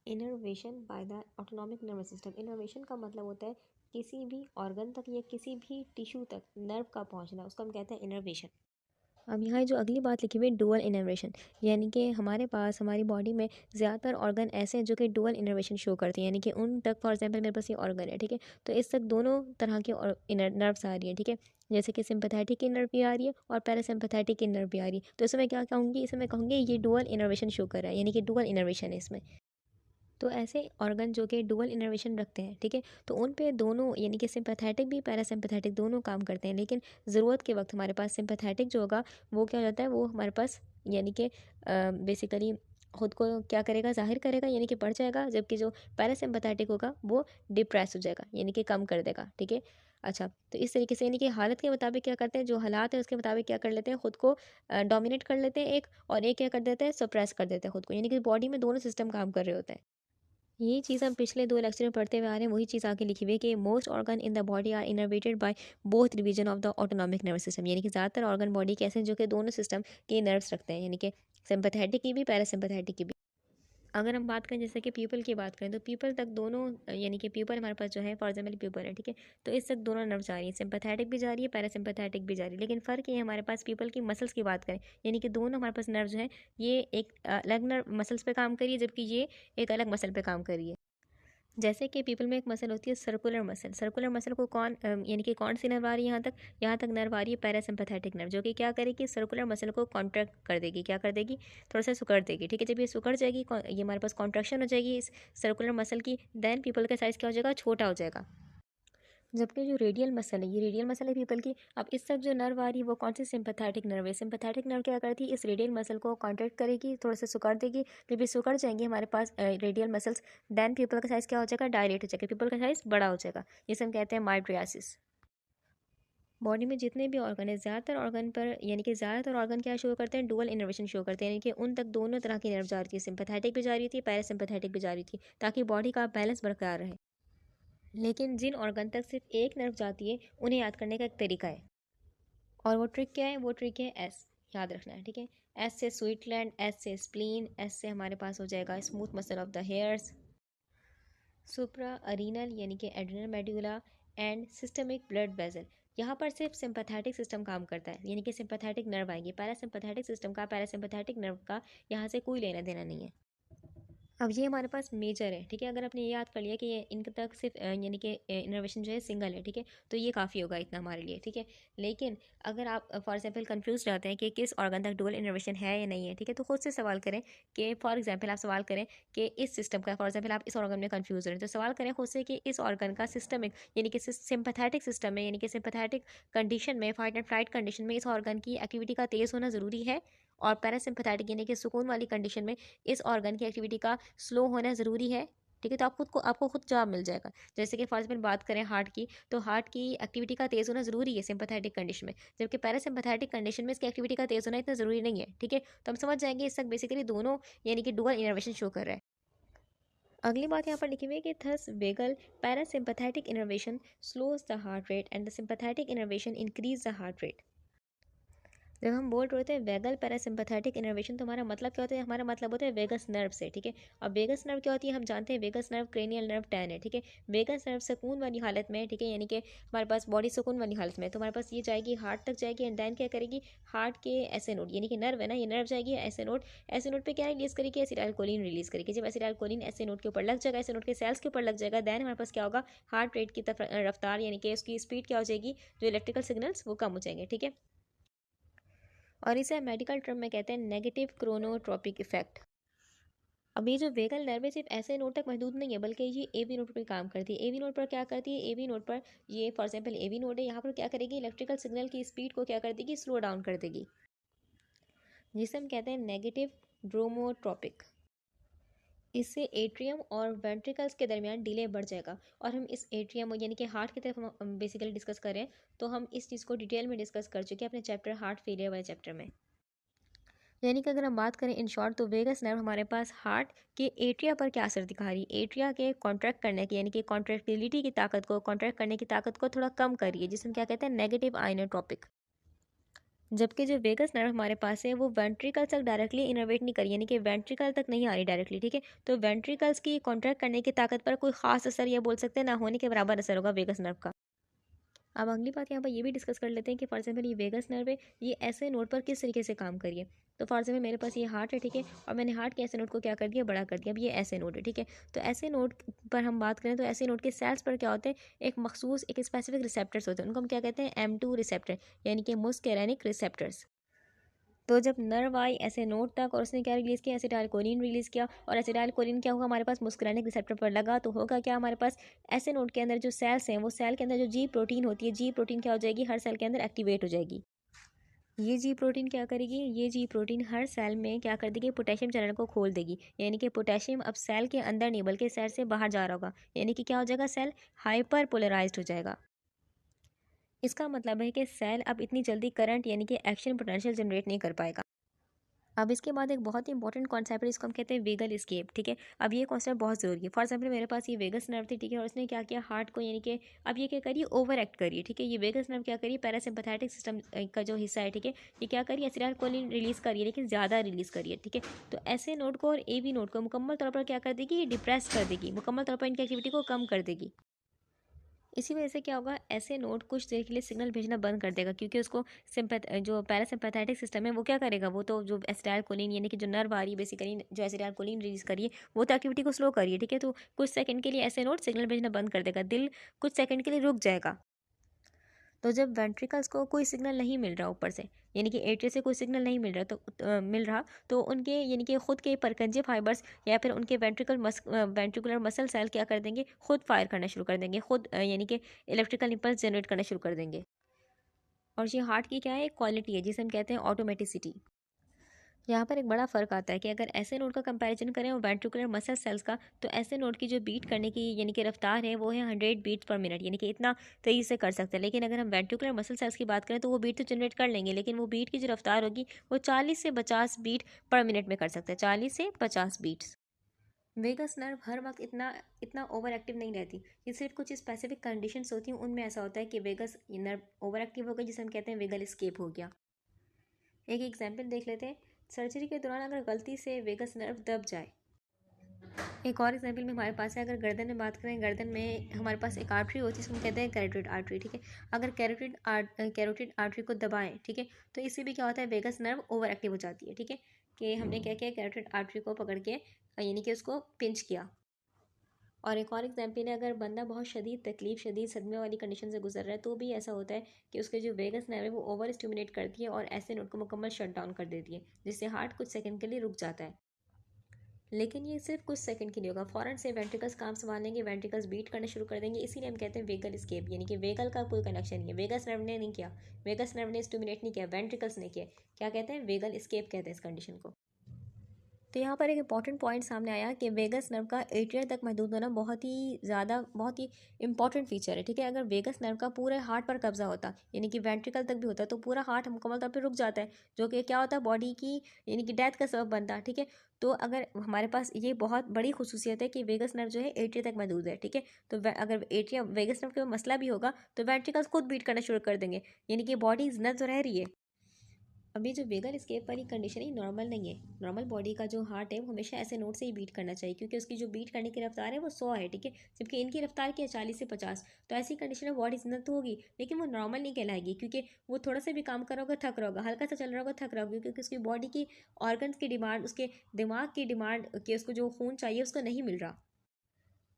Innervation by the autonomic nervous system. Innervation का मतलब होता है किसी भी ऑर्गन तक या किसी भी टिश्यू तक नर्व का पहुंचना, उसको हम कहते हैं इनर्वेशन। अब यहाँ जो अगली बात लिखी हुई है डुअल इनर्वेशन, यानी कि हमारे पास हमारी बॉडी में ज़्यादातर ऑर्गन ऐसे हैं जो कि डुअल इनर्वेशन शो करते हैं, यानी कि उन तक फॉर एग्जांपल मेरे पास ये ऑर्गन है, ठीक है, तो इस तक दोनों तरह के इनर नर्व्स आ रही है, ठीक है, जैसे कि सिंपैथेटिक की नर्व भी आ रही है और पैरासिम्पैथेटिक की नर्व भी आ रही है। तो इसमें क्या कहूँगी, इसमें मैं कहूँगी ये डुअल इनर्वेशन शो कर रहा है, यानी कि डुअल इनर्वेशन है इसमें। तो ऐसे ऑर्गन जो कि डुअल इनर्वेशन रखते हैं, ठीक है, तो उन पे दोनों यानी कि सिंपैथेटिक भी पैरासिम्पैथेटिक दोनों काम करते हैं, लेकिन ज़रूरत के वक्त हमारे पास सिंपैथेटिक जो होगा वो क्या हो जाता है, वो हमारे पास यानी कि बेसिकली खुद को क्या करेगा, ज़ाहिर करेगा, यानी कि बढ़ जाएगा, जबकि जो पैरासिम्पैथेटिक होगा वो डिप्रेस हो जाएगा, यानी कि कम कर देगा, ठीक है। अच्छा, तो इस तरीके से यानी कि हालत के मुताबिक क्या करते हैं, जो हालात है उसके मुताबिक क्या कर लेते हैं, खुद को डोमिनेट कर लेते हैं एक, और एक क्या कर देते हैं, सप्रेस कर देते हैं खुद को, यानी कि बॉडी में दोनों सिस्टम काम कर रहे होते हैं। यही चीज़ हम पिछले 2 लेक्चर में पढ़ते हुए आ रहे हैं, वही चीज़ आगे लिखी हुई है कि most organ in the body are innervated by both division of the autonomic nervous system, यानी कि ज़्यादातर ऑर्गन बॉडी के ऐसे हैं जो कि दोनों सिस्टम के नर्व्स रखते हैं, यानी कि सिंपैथेटिक की भी पैरासिम्पैथेटिक की भी। अगर हम बात करें जैसे कि पीपल की बात करें, तो पीपल तक दोनों यानी कि पीपल हमारे पास जो है फॉर एग्जाम्पल पीपल है, ठीक है, तो इस तक दोनों नर्व जा रही है, सिंपैथेटिक भी जा रही है, पैरासिम्पैथेटिक भी जा रही है, लेकिन फ़र्क ये है हमारे पास पीपल की मसल्स की बात करें, यानी कि दोनों हमारे पास नर्व जो है ये एक अलग नर्व मसल्स पे काम करिए, जबकि ये एक अलग मसल पे काम करिए। जैसे कि पीपल में एक मसल होती है सर्कुलर मसल, सर्कुलर मसल को कौन यानी कि कौन सी नर्व आ रही है, यहाँ तक नर्व आ रही है पैरासिम्पैथेटिक नर्व, जो कि क्या करेगी, सर्कुलर मसल को कॉन्ट्रैक्ट कर देगी, क्या कर देगी, थोड़ा सा सुकड़ देगी, ठीक है, जब ये सुकड़ जाएगी ये हमारे पास कॉन्ट्रैक्शन हो जाएगी इस सर्कुलर मसल की, देन पीपल का साइज़ क्या हो जाएगा, छोटा हो जाएगा। जबकि जो रेडियल मसल है, ये रेडियल मसल है पीपल की, अब इस तक जो नर्व आ रही है वो कौन सी सिंपैथेटिक नर्व है, सिंपैथेटिक नर्व क्या करती है, इस रेडियल मसल को कॉन्ट्रैक्ट करेगी, थोड़ा सा सुकड़ देगी, जब ये सुकड़ जाएंगे हमारे पास रेडियल मसल्स, देन पीपल का साइज़ क्या हो जाएगा, डायलेट हो जाएगा, पीपल का साइज़ बड़ा हो जाएगा, जिसे हम कहते हैं माइट्रियासिस। बॉडी में जितने भी ऑर्गन है, ज़्यादातर ऑर्गन पर यानी कि ज़्यादातर ऑर्गन क्या शो करते हैं, डुअल इनर्वेशन शो करते हैं, यानी कि उन तक दोनों तरह की नर्व जा रही थी, सिंपैथेटिक भी जा रही थी, पैरासिम्पैथेटिक भी जा रही थी, ताकि बॉडी का बैलेंस बरकरार रहे। लेकिन जिन ऑर्गन तक सिर्फ एक नर्व जाती है, उन्हें याद करने का एक तरीका है, और वो ट्रिक क्या है, वो ट्रिक है एस, याद रखना है, ठीक है। एस से स्वीटलैंड, एस से स्प्लीन, एस से हमारे पास हो जाएगा smooth muscle of the hairs, suprarenal यानी कि adrenal medulla, and systemic blood vessel. यहाँ पर सिर्फ सिंपैथेटिक सिस्टम काम करता है, यानी कि सिंपैथेटिक नर्व आएगी, पैरासिम्पैथेटिक सिस्टम का, पैरासिम्पैथेटिक नर्व का यहाँ से कोई लेना देना नहीं है। अब ये हमारे पास मेजर है, ठीक है, अगर आपने ये याद कर लिया कि ये इनके तक सिर्फ यानी कि इनर्वेशन जो है सिंगल है, ठीक है, तो ये काफ़ी होगा इतना हमारे लिए, ठीक है। लेकिन अगर आप फॉर एग्जांपल कंफ्यूज रहते हैं कि किस ऑर्गन तक डुअल इनर्वेशन है या नहीं है, ठीक है, तो खुद से सवाल करें कि फॉर एग्जांपल आप सवाल करें कि इस सिस्टम का, फॉर एग्जांपल आप इस ऑर्गन में कंफ्यूज हो रहे हैं, तो सवाल करें खुद से कि इस ऑर्गन का सिस्टमिक यानी कि सिंपैथेटिक सिस्टम में, यानी कि सिंपैथेटिक कंडीशन में, फाइट एंड फ्लाइट कंडीशन में इस ऑर्गन की एक्टिविटी का तेज़ होना ज़रूरी है, और पैरासिम्पैथेटिक यानी कि सुकून वाली कंडीशन में इस ऑर्गन की एक्टिविटी का स्लो होना ज़रूरी है, ठीक है, तो आपको खुद जवाब मिल जाएगा। जैसे कि फॉर एग्जाम्पल बात करें हार्ट की, तो हार्ट की एक्टिविटी का तेज़ होना ज़रूरी है सिंपैथेटिक कंडीशन में, जबकि पैरासिम्पैथेटिक कंडीशन में इसकी एक्टिविटी का तेज़ होना इतना ज़रूरी नहीं है, ठीक है, तो हम समझ जाएंगे इस तक बेसिकली दोनों यानी कि डुअल इनर्वेशन शो कर रहा है। अगली बात यहाँ पर लिखी हुई है कि thus vagal parasympathetic innervation slows the heart rate and the sympathetic innervation increase the heart rate. जब हम बोल रहे होते हैं वेगल पैरासिम्पैथेटिक इनर्वेशन, तो हमारा मतलब क्या होता है, हमारा मतलब होता है वेगस नर्व से, ठीक है। अब वेगस नर्व क्या होती है, हम जानते हैं वेगस नर्व क्रेनियल नर्व 10 है, ठीक है। वेगस नर्व सुकून वाली हालत में, ठीक है, यानी कि हमारे पास बॉडी सुकून वाली हालत में, तो हमारे पास ये जाएगी हार्ट तक जाएगी, एंड देन क्या करेगी, हार्ट के ऐसे नोड यानी कि नर्व है ना, ये नर्व जाएगी ऐसे नोड पे क्या रिलीज करेगी, एसिटाइलकोलिन रिलीज करेगी, जब एसिटाइलकोलिन ऐसे नोड के ऊपर लग जाएगा, ऐसे नोड के सेल्स के ऊपर लग जाएगा, देन हमारे पास क्या होगा, हार्ट रेट की तरफ रफ्तार यानी कि उसकी स्पीड क्या हो जाएगी, जो इलेक्ट्रिकल सिग्नल्स वो कम हो जाएंगे, ठीक है। और इसे मेडिकल टर्म में कहते हैं नेगेटिव क्रोनोट्रोपिक इफेक्ट। अब ये जो वेगल नर्व है सिर्फ ऐसे नोड तक महदूद नहीं है, बल्कि ये एवी नोड पर काम करती है। एवी नोड पर क्या करती है, एवी नोड पर ये फॉर एग्जांपल एवी नोड है, यहाँ पर क्या करेगी, इलेक्ट्रिकल सिग्नल की स्पीड को क्या कर देगी, स्लो डाउन कर देगी, जिसे हम कहते हैं नेगेटिव ड्रोमोट्रोपिक। इससे एट्रियम और वेंट्रिकल्स के दरमियान डिले बढ़ जाएगा, और हम इस एट्रियम यानी कि हार्ट की तरफ हम बेसिकली डिस्कस करें, तो हम इस चीज़ को डिटेल में डिस्कस कर चुके हैं अपने चैप्टर हार्ट फेलियर वाले चैप्टर में। यानी कि अगर हम बात करें इन शॉर्ट, तो वेगस नर्व हमारे पास हार्ट के एट्रिया पर क्या असर दिखा रही है, एट्रिया के कॉन्ट्रैक्ट करने की यानी कि कॉन्ट्रैक्टिलिटी की ताकत को, कॉन्ट्रैक्ट करने की ताकत को थोड़ा कम कर रही है, जिसे हम क्या कहते हैं नेगेटिव आइनोट्रोपिक। जबकि जो वेगस नर्व हमारे पास है वो वेंट्रिकल तक डायरेक्टली इनर्वेट नहीं करी, यानी कि वेंट्रिकल तक नहीं आ रही डायरेक्टली, ठीक है। तो वेंट्रिकल्स की कॉन्ट्रैक्ट करने की ताकत पर कोई खास असर, या बोल सकते हैं ना होने के बराबर असर होगा वेगस नर्व का। अब अगली बात यहाँ पर ये भी डिस्कस कर लेते हैं कि फॉर एग्जाम्पल ये वेगस नर्व है, ये ऐसे नोड पर किस तरीके से काम करिए। तो फॉर एग्जाम्पल मेरे पास ये हार्ट है, ठीक है, और मैंने हार्ट के ऐसे नोड को क्या कर दिया, बड़ा कर दिया। अब ये ऐसे नोड है, ठीक है। तो ऐसे नोड पर हम बात करें तो ऐसे नोड के सेल्स पर क्या होते हैं, एक मखसूस एक स्पेसिफिक रिसेप्टर्स होते हैं, उनको हम क्या कहते हैं, M2 रिसेप्टर, यानी कि मुस्केरेनिक रिसेप्टर्स। तो जब नर्व आई ऐसे नोड तक और उसने क्या रिलीज़ किया, एसिटाइलकोलिन रिलीज़ किया, और एसिटाइलकोलिन क्या होगा हमारे पास, मुस्कुरानिक रिसेप्टर पर लगा, तो होगा क्या हमारे पास, ऐसे नोड के अंदर जो सेल्स हैं वो सेल के अंदर जो जी प्रोटीन होती है, जी प्रोटीन क्या हो जाएगी, हर सेल के अंदर एक्टिवेट हो जाएगी। ये जी प्रोटीन क्या करेगी, ये जी प्रोटीन हर सेल में क्या कर देगी, पोटेशियम चैनल को खोल देगी, यानी कि पोटेशियम अब सेल के अंदर नहीं बल्कि सेल से बाहर जा रहा होगा, यानी कि क्या हो जाएगा, सेल हाइपर पोलराइज्ड हो जाएगा। इसका मतलब है कि सेल अब इतनी जल्दी करंट यानी कि एक्शन पोटेंशियल जनरेट नहीं कर पाएगा। अब इसके बाद एक बहुत ही इंपॉर्टेंट कॉन्सेप्ट है, इसको हम कहते हैं वेगल स्केप, ठीक है। अब ये कॉन्सेप्ट बहुत ज़रूरी है। फॉर एग्जाम्पल मेरे पास ये वेगस नर्व थी, ठीक है, और उसने क्या किया, हार्ट को यानी कि अब ये क्या करिए, ओवर एक्ट करिए, ठीक है। ये वेगस नर्व क्या करिए, पैरासिम्पैथेटिक सिस्टम का जो हिस्सा है, ठीक है, ये क्या करिए, एसिटाइलकोलिन रिलीज़ करिए, लेकिन ज़्यादा रिलीज़ करिए, ठीक है। तो ऐसे नोड को और ए बी नोड को मुकम्मल तौर पर क्या कर देगी, डिप्रेस कर देगी, मुकम्मल तौर पर इनकी एक्टिविटी को कम कर देगी। इसी वजह से क्या होगा, ऐसे नोड कुछ देर के लिए सिग्नल भेजना बंद कर देगा, क्योंकि उसको जो पैरासिम्पैथेटिक सिस्टम है वो क्या करेगा, वो तो जो एसिटाइलकोलिन यानी कि जो नर्व आ रही है बेसिकली, जो एसिटाइलकोलिन रिलीज करिए, वो तो एक्टिविटी को स्लो करिए, ठीक है। तो कुछ सेकंड के लिए ऐसे नोड सिग्नल भेजना बंद कर देगा, दिल कुछ सेकंड के लिए रुक जाएगा। तो जब वेंट्रिकल्स को कोई सिग्नल नहीं मिल रहा ऊपर से, यानी कि एट्रिया से कोई सिग्नल नहीं मिल रहा, मिल रहा, तो उनके यानी कि खुद के परकंजे फाइबर्स या फिर उनके वेंट्रिकुलर मसल सेल क्या कर देंगे, खुद फायर करना शुरू कर देंगे, खुद यानी कि इलेक्ट्रिकल इंपल्स जनरेट करना शुरू कर देंगे। और ये हार्ट की क्या है, एक क्वालिटी है जिसे हम कहते हैं ऑटोमेटिसिटी। यहाँ पर एक बड़ा फ़र्क आता है कि अगर ऐसे नोड का कंपैरिजन करें और वेंट्रिकुलर मसल सेल्स का, तो ऐसे नोड की जो बीट करने की यानी कि रफ्तार है वो है 100 बीट पर मिनट, यानी कि इतना तेज़ी से कर सकते हैं। लेकिन अगर हम वेंट्रिकुलर मसल सेल्स की बात करें तो वो बीट तो जनरेट कर लेंगे, लेकिन वो बीट की जो रफ्तार होगी वो 40 से 50 बीट पर मिनट में कर सकते हैं, 40 से 50 बीट्स। वेगस नर्व हर वक्त इतना इतना ओवर एक्टिव नहीं रहती, ये सिर्फ कुछ स्पेसिफिक कंडीशंस होती हैं, उनमें ऐसा होता है कि वेगस नर्व ओवर एक्टिव हो गई, जिसे हम कहते हैं वेगल स्केप हो गया। एक एग्जाम्पल देख लेते हैं, सर्जरी के दौरान अगर गलती से वेगस नर्व दब जाए। एक और एग्जाम्पल में हमारे पास है, अगर गर्दन में बात करें, गर्दन में हमारे पास एक आर्टरी होती है जिसको हम कहते हैं कैरोटिड आर्टरी, ठीक है। अगर कैरोटिड आर्टरी को दबाएं, ठीक है, तो इससे भी क्या होता है, वेगस नर्व ओवर एक्टिव हो जाती है, ठीक है। कि हमने क्या किया, कैरोटिड आर्टरी को पकड़ के यानी कि उसको पिंच किया। और एक और एग्जाम्पल है, अगर बंदा बहुत शदीद तकलीफ, शदीद सदमे वाली कंडीशन से गुजर रहा है, तो भी ऐसा होता है कि उसके जो वेगस नर्व है वो ओवर स्टिमुलेट करती है और ऐसे नोड को मुकम्मल शट डाउन कर देती है, जिससे हार्ट कुछ सेकंड के लिए रुक जाता है। लेकिन ये सिर्फ कुछ सेकंड के लिए होगा, फ़ौरन से वेंट्रिकल्स काम संभालेंगे, वेंट्रिकल्स बीट करना शुरू कर देंगे, इसीलिए हम कहते हैं वेगल स्केप, यानी कि वेगल का कोई कनेक्शन नहीं है, वेगस नर्व ने नहीं किया, वेगस नर्व ने स्टिमुलेट नहीं किया, वेंट्रिकल्स ने किया। क्या कहते हैं, वेगल स्केप कहते हैं इस कंडीशन को। तो यहाँ पर एक इंपॉर्टेंट पॉइंट सामने आया कि वेगस नर्व का एट्रिया तक महदूद होना बहुत ही ज़्यादा, बहुत ही इंपॉर्टेंट फीचर है, ठीक है। अगर वेगस नर्व का पूरे हार्ट पर कब्जा होता, यानी कि वेंट्रिकल तक भी होता, तो पूरा हार्ट मुकम्मल तौर पर रुक जाता है, जो कि क्या होता है, बॉडी की यानी कि डेथ का सबब बनता है, ठीक है। तो अगर हमारे पास ये बहुत बड़ी खुसूसियत है कि वेगस नर्व जो है एट्रिया तक महदूद है, ठीक है। तो अगर एट्रिया वेगस नर्व का मसला भी होगा तो वेंट्रिकल्स खुद बीट करना शुरू कर देंगे, यानी कि बॉडी जिंदा तो रह रही है। अभी जो वेगल स्केप वाली कंडीशन है नॉर्मल नहीं है। नॉर्मल बॉडी का जो हार्ट है वो हमेशा ऐसे नोट से ही बीट करना चाहिए, क्योंकि उसकी जो बीट करने की रफ्तार है वो 100 है, ठीक है। जबकि इनकी रफ्तार क्या है, 40 से 50। तो ऐसी कंडीशन में बॉडी जिंदा तो होगी, लेकिन वो नॉर्मल नहीं कहलाएगी, क्योंकि वो थोड़ा सा भी काम कर रहा होगा थक रहा होगा, हल्का सा चल रहा होगा थक रहा होगा, क्योंकि उसकी बॉडी की ऑर्गन्स की डिमांड, उसके दिमाग की डिमांड कि उसको जो खून चाहिए उसको नहीं मिल रहा।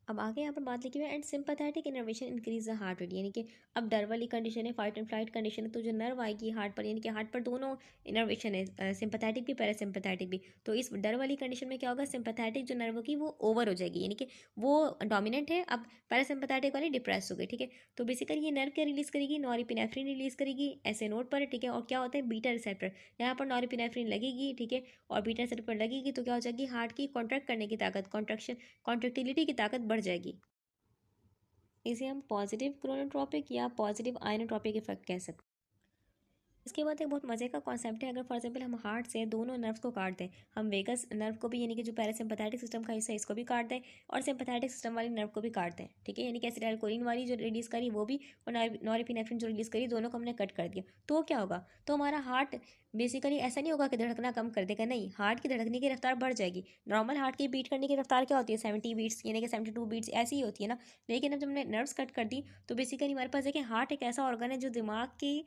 अब आगे यहाँ पर बात लिखी हुई है, and sympathetic innervation increase the heart rate, यानी कि अब डर वाली कंडीशन है, फाइट एंड फ्लाइट कंडीशन है, तो जो नर्व आएगी हार्ट पर, यानी कि हार्ट पर दोनों इनर्वेशन है, सिंपैथेटिक भी पैरासिम्पैथेटिक भी। तो इस डर वाली कंडीशन में क्या होगा, सिंपैथेटिक जो नर्व होगी वो ओवर हो जाएगी, यानी कि वो डोमिनेंट है, अब पैरासिम्पैथेटिक वाली डिप्रेस हो गई, ठीक है। तो बेसिकली ये नर्व क्या रिलीज करेगी, नॉरएपिनेफ्रिन रिलीज करेगी ऐसे नोट पर, ठीक है। और क्या होता है, बीटा रिसेप्टर, यहाँ पर नॉरएपिनेफ्रिन लगेगी, ठीक है, और बीटा रिसेप्टर पर लगेगी, तो क्या हो जाएगी, हार्ट की कॉन्ट्रैक्ट करने की ताकत, कॉन्ट्रेक्टिलिटी की ताकत बढ़ जाएगी। इसे हम पॉजिटिव क्रोनोट्रॉपिक या पॉजिटिव आइनोट्रॉपिक इफेक्ट कह सकते हैं। इसके बाद एक बहुत मज़े का कॉन्सेप्ट है। अगर फॉर एग्जाम्पल हम हार्ट से दोनों नर्व्स को काट दें, हम वेगस नर्व को भी यानी कि जो पैरासिम्पैथेटिक सिस्टम का हिस्सा है इसको भी काट दें, और सिंपैथेटिक सिस्टम वाली नर्व को भी काट दें, ठीक है, यानी कि एसिटाइलकोलिन वाली जो रिलीज़ करी वो भी, और नॉरएपिनेफ्रिन जो रिलीज़ करी, दोनों को हमने कट कर दिया, तो क्या होगा? तो हमारा हार्ट बेसिकली ऐसा नहीं होगा कि धड़कना कम कर देगा, नहीं, हार्ट की धड़कने की रफ्तार बढ़ जाएगी। नॉर्मल हार्ट की बीट करने की रफ्तार क्या होती है? 70 बीट्स, यानी कि 72 बीट्स ऐसी ही होती है ना। लेकिन अब जब हमने नर्व्स कट कर दी तो बेसिकली हमारे पास देखिए हार्ट एक ऐसा ऑर्गन है जो दिमाग की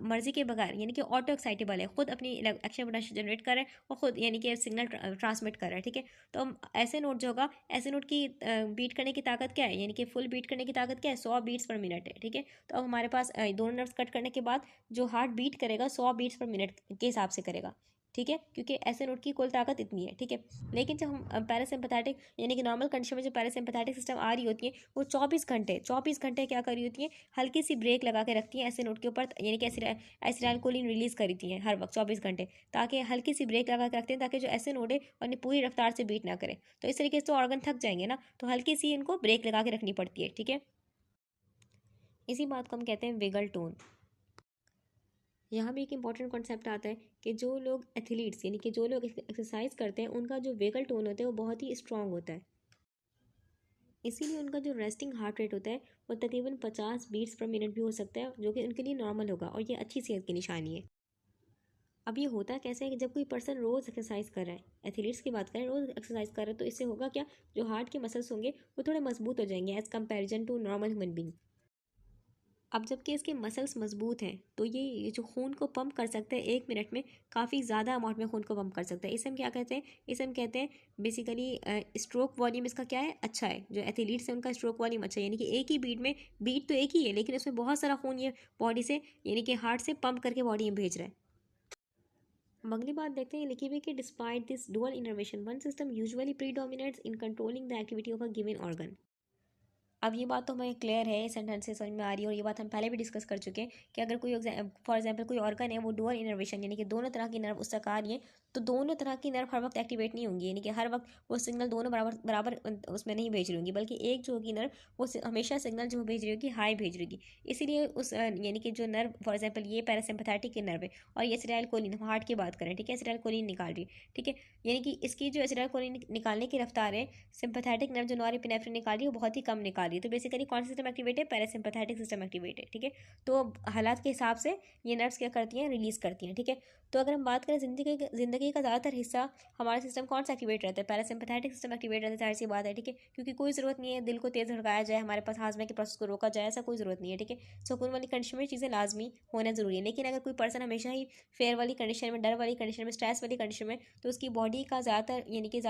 मर्जी के बगैर, यानी कि ऑटो एक्साइटेबल है, खुद अपनी एक्शन पोटेंशियल जनरेट कर रहा है और खुद यानी कि सिग्नल ट्रांसमिट कर रहा है, ठीक है। तो हम ऐसे नोट जो होगा, ऐसे नोट की बीट करने की ताकत क्या है, यानी कि फुल बीट करने की ताकत क्या है? 100 बीट्स पर मिनट है, ठीक है। तो अब हमारे पास दोनों नर्व्स कट करने के बाद जो हार्ट बीट करेगा 100 बीट्स पर मिनट के हिसाब से करेगा, ठीक है, क्योंकि ऐसे नोट की कुल ताकत इतनी है, ठीक है। लेकिन जब हम पैरासिम्पैथेटिक यानी कि नॉर्मल कंडीशन में जो पैरासिम्पैथेटिक सिस्टम आ रही होती है वो 24 घंटे क्या कर रही होती है? हल्की सी ब्रेक लगा के रखती है ऐसे नोट के ऊपर, यानी कि एसिटाइलकोलिन रिलीज करी थी हर वक्त 24 घंटे, ताकि हल्की सी ब्रेक लगा के रखते हैं ताकि जो ऐसे नोड है अपनी पूरी रफ्तार से बीट ना करे। तो इस तरीके से तो ऑर्गन थक जाएंगे ना, तो हल्की सी इनको ब्रेक लगा के रखनी पड़ती है, ठीक है। इसी बात को हम कहते हैं वेगल टोन। यहाँ भी एक इंपॉर्टेंट कॉन्सेप्ट आता है कि जो लोग एथलीट्स यानी कि जो लोग एक्सरसाइज करते हैं उनका जो वेगल टोन होता है वो बहुत ही स्ट्रांग होता है, इसीलिए उनका जो रेस्टिंग हार्ट रेट होता है वो तकरीबन 50 बीट्स पर मिनट भी हो सकता है, जो कि उनके लिए नॉर्मल होगा, और ये अच्छी सेहत की निशानी है। अब ये होता कैसे है कि जब कोई पर्सन रोज़ एक्सरसाइज कर रहा है, एथलीट्स की बात करें, रोज़ एक्सरसाइज कर रहा है, तो इससे होगा क्या? जो हार्ट के मसल्स होंगे वो थोड़े मजबूत हो जाएंगे as comparison to normal human being. अब जबकि इसके मसल्स मजबूत हैं तो ये जो खून को पंप कर सकते हैं 1 मिनट में, काफ़ी ज़्यादा अमाउंट में खून को पंप कर सकते हैं। इसे हम क्या कहते हैं? इसे हम कहते हैं बेसिकली स्ट्रोक वॉल्यूम इसका क्या है? अच्छा है। जो एथलीट्स हैं उनका स्ट्रोक वॉल्यूम अच्छा है, यानी कि एक ही बीट में, बीट तो एक ही है लेकिन उसमें बहुत सारा खून ये बॉडी से यानी कि हार्ट से पंप करके बॉडी में भेज रहा है। अब अगली बात देखते हैं, लिखी हुई कि despite this dual innervation one system usually predominates in controlling the activity of a given organ. अब ये बात तो हमें क्लियर है, सेंटेंस से समझ में आ रही है, और ये बात हम पहले भी डिस्कस कर चुके हैं कि अगर कोई फॉर एग्जांपल कोई ऑर्गन है वो डुअल इनर्वेशन यानी कि दोनों तरह की नर्व उस तक आ रही है, तो दोनों तरह की नर्व हर वक्त एक्टिवेट नहीं होंगी, यानी कि हर वक्त वो सिग्नल दोनों बराबर बराबर उसमें नहीं भेज रही होंगी, बल्कि एक जो होगी नर्व वो हमेशा सिग्नल जो भेज रही होगी हाई भेज रही होगी। इसीलिए उस यानी कि जो नर्व फॉर एग्जाम्पल ये पैरासिम्पैथेटिक की नर्व है और ये एसिटाइलकोलिन, हम हार्ट की बात करें, ठीक है, एसिटाइलकोलिन निकाल रही है, ठीक है, यानी कि इसकी जो एसिटाइलकोलिन निकालने की रफ्तार है, सिंपैथेटिक नर्व जो नॉरएपिनेफ्रिन निकाल रही है वो बहुत ही कम निकाल रही है, तो बेसिकली कौन सा सिस्टम एक्टिवेट है? पैरासिम्पैथेटिक सिस्टम एक्टिवेट है, ठीक है। तो हालात के हिसाब से ये नर्व्स क्या करती हैं? रिलीज करती हैं, ठीक है। तो अगर हम बात करें जिंदगी का ज़्यादातर हिस्सा हमारा सिस्टम कौन सा एक्टिवेट रहता है? पैरासिम्पैथेटिक सिस्टम एक्टिवेट रहता है, जाहिर सी बात है, ठीक है, क्योंकि कोई ज़रूरत नहीं है दिल को तेज़ धड़काया जाए, हमारे पास हाजमे के प्रोसेस को रोका जाए, ऐसा कोई ज़रूरत नहीं है, ठीक है। सुकून वाली कंडीशन में चीज़ें लाजमी होना ज़रूरी है, लेकिन अगर कोई पर्सन हमेशा ही फेयर वाली कंडीशन में, डर वाली कंडीशन में, स्ट्रेस वाली कंडीशन में, तो उसकी बॉडी का ज़्यादातर यानी कि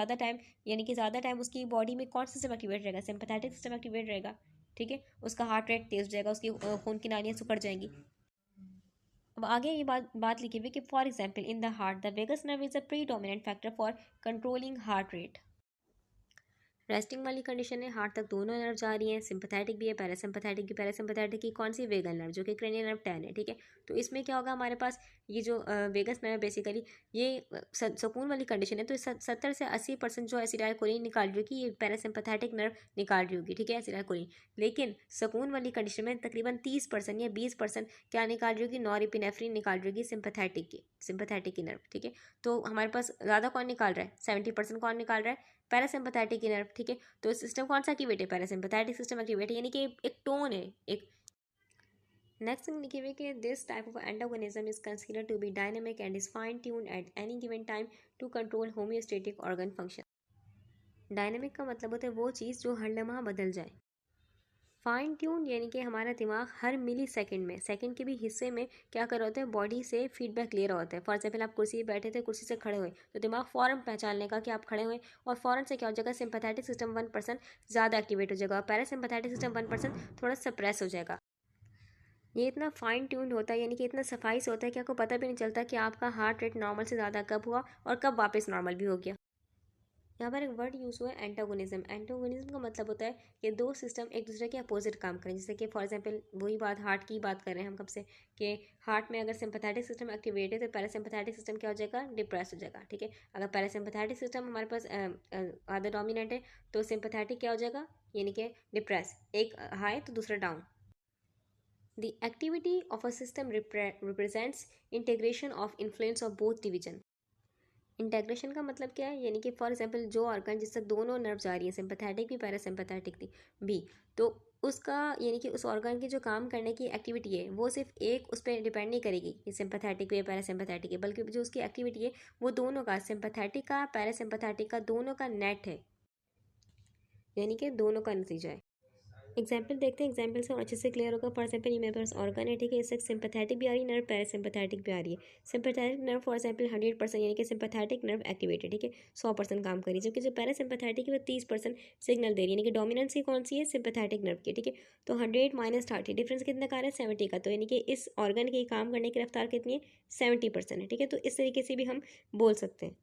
ज़्यादा टाइम उसकी बॉडी में कौन सा सिस्टम एक्टिवेट रहेगा? सिंपैथेटिक सिस्टम एक्टिवेट रहेगा, ठीक है। उसका हार्ट रेट तेज हो जाएगा, उसकी खून की नालियाँ सिकुड़ जाएंगी। अब आगे ये बात लिखी हुई कि for example in the heart the vagus nerve is a predominant factor for controlling heart rate. Resting वाली कंडीशन है, हार्ट तक दोनों नर्व जा रही हैं, सिंपैथेटिक भी है, पैरासिम्पैथेटिक की कौन सी? वेगल नर्व, जो कि क्रेनियल नर्व 10 है, ठीक है। तो इसमें क्या होगा हमारे पास? ये जो वेगस नर्व बेसिकली ये सुकून वाली कंडीशन है, तो 70 से 80% जो एसिटाइलकोलिन निकाल रही होगी ये पैरासिम्पैथेटिक नर्व निकाल रही होगी, ठीक है, एसिटाइलकोलिन। लेकिन सुकून वाली कंडीशन में तकरीबन 30% या 20% क्या निकाल रही होगी? नॉरएपिनेफ्रिन निकाल रही होगी, सिंपैथेटिक की नर्व, ठीक है। तो हमारे पास ज़्यादा कौन निकाल रहा है? 70% कौन निकाल रहा है? पैरासिम्पैथेटिक की नर्व, ठीक है। तो सिस्टम कौन सा एक्टिवेट है? पैरासिम्पैथेटिक सिस्टम एक्टिवेट है, यानी कि एक टोन है एक। नेक्स्ट थिंग लिखी हुई कि this type of antagonism is considered to be dynamic and is fine tune at any given time to control homeostatic organ function. Dynamic का मतलब होता है वो चीज़ जो हर लम्हा बदल जाए। फाइन ट्यून यानी कि हमारा दिमाग हर मिली सेकेंड में, सेकेंड के भी हिस्से में क्या कर रहे होते हैं? बॉडी से फीडबैक ले रहा होता है। फॉर एग्जाम्पल आप कुर्सी पर बैठे थे, कुर्सी से खड़े हुए, तो दिमाग फ़ौरन पहचान लेगा कि आप खड़े हुए, और फ़ौरन से क्या हो जाएगा? सिंपैथेटिक सिस्टम 1% ज़्यादा एक्टिवेट हो जाएगा और पैरासिम्पैथेटिक सिस्टम 1% थोड़ा सप्रेस हो जाएगा। ये इतना फाइन ट्यून्ड होता है, यानी कि इतना सफाई से होता है कि आपको पता भी नहीं चलता कि आपका हार्ट रेट नॉर्मल से ज़्यादा कब हुआ और कब वापस नॉर्मल भी हो गया। यहाँ पर एक वर्ड यूज़ हुआ है एंटागोनिज्म। एंटागोनिज्म का मतलब होता है कि दो सिस्टम एक दूसरे के अपोजिट काम करें, जैसे कि फॉर एग्जांपल वही बात हार्ट की बात कर रहे हैं हम कब से, कि हार्ट में अगर सिंपैथेटिक सिस्टम एक्टिवेट है तो पैरासिम्पैथेटिक सिस्टम क्या हो जाएगा? डिप्रेस हो जाएगा, ठीक है। अगर पैरासिम्पैथेटिक सिस्टम हमारे पास आधा डोमिनेंट है तो सिंपैथेटिक क्या हो जाएगा? यानी कि डिप्रेस, एक हाई तो दूसरा down. The activity of a system represents integration of influence of both division. Integration का मतलब क्या है, यानी कि फॉर एग्जांपल जो ऑर्गन जिससे दोनों नर्व जा रही है, सिंपैथेटिक भी पैरासिम्पैथेटिक भी, तो उसका यानी कि उस ऑर्गन की जो काम करने की एक्टिविटी है वो सिर्फ एक उस पर डिपेंड नहीं करेगी कि सिंपैथेटिक या पैरासिम्पैथेटिक है, बल्कि जो उसकी एक्टिविटी है वो दोनों का, सिंपैथेटिक का पैरासिम्पैथेटिक का, दोनों का नेट है, यानी कि दोनों का नतीजा है। एग्जाम्पल देखते हैं, एग्जाम्पल से और अच्छे से क्लियर होगा। फॉर एग्जाम्पल ये मेरे पास ऑर्गन है, ठीक है, इससे सिंपैथेटिक भी आ रही है नर्व, पैरासिम्पैथेटिक भी आ रही है। सिंपैथेटिक नर्व फॉर एग्जाम्पल 100% यानी कि सिंपैथेटिक नर्व एक्टिवेटेड, ठीक है, 100% काम करी, जबकि जो पैरासिम्पैथेटिक है वो 30% सिग्नल दे रही है, यानी कि डोमिनेंसी कौन सी है, सिंपैथेटिक नर्व की, ठीक है। तो 100 माइनस 30 डिफरेंस कितना का रहा है, 70 का, तो यानी कि इस ऑर्गन के काम करने की रफ्तार कितनी है, 70% है, ठीक है। तो इस तरीके से भी हम बोल सकते हैं।